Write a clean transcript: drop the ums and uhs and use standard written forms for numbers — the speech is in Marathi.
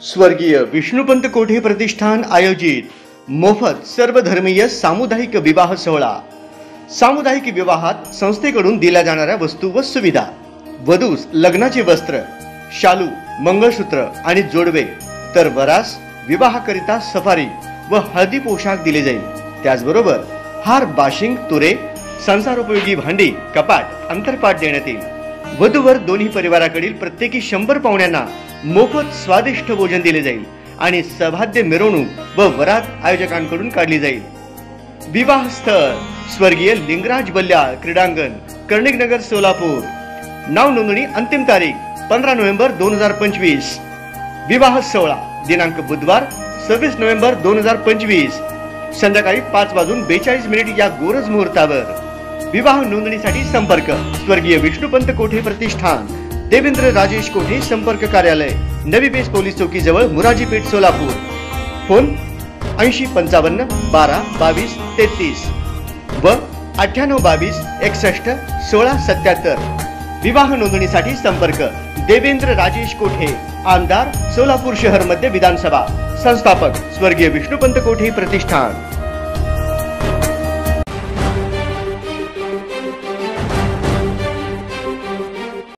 स्वर्गीय विष्णुपंत कोठे प्रतिष्ठान आयोजित मोफत सर्वधर्मीय सामुदायिक विवाह सोहळा। सामुदायिक विवाहात संस्थेकडून दिल्या जाणाऱ्या वस्तू व सुविधा, वधूस लग्नाचे वस्त्र, शालू, मंगळसूत्र आणि जोडवे, तर वरास विवाहाकरिता सफारी व हळदी पोशाख दिले जाईल। त्याचबरोबर हार, बाशिंग, तुरे, संसारोपयोगी भांडी, कपाट, अंतरपाट देण्यात येईल। वधूवर दोन्ही परिवाराकडील प्रत्येकी 100 पाहुण्यांना मोफत स्वादिष्ट भोजन दिले जाईल आणि सभाद्य मिरवणूक व वरात आयोजकांकडून काढली जाईल। विवाह स्थळ स्वर्गीय लिंगराज बल्लाळ क्रीडांगण, कर्णिकनगर, सोलापूर। नाव नोंदणी अंतिम तारीख 15 नोव्हेंबर 2025। विवाह सोहळा दिनांक बुधवार 26 नोव्हेंबर 2025 संध्याकाळी 5:42 या गोरज मुहूर्तावर। विवाह नोंदणीसाठी संपर्क स्वर्गीय विष्णुपंत कोठे प्रतिष्ठान, देवेंद्र राजेश कोठे, संपर्क कार्यालय, नवी बेस पोलीस चौकी जवळ, मुराजी पेठ, सोलापूर। फोन 80 55 12 22 33 व 98 22 61 16 77। विवाह नोंदणीसाठी संपर्क देवेंद्र राजेश कोठे, आमदार, सोलापूर शहर मध्य विधानसभा। संस्थापक स्वर्गीय विष्णुपंत कोठे प्रतिष्ठान।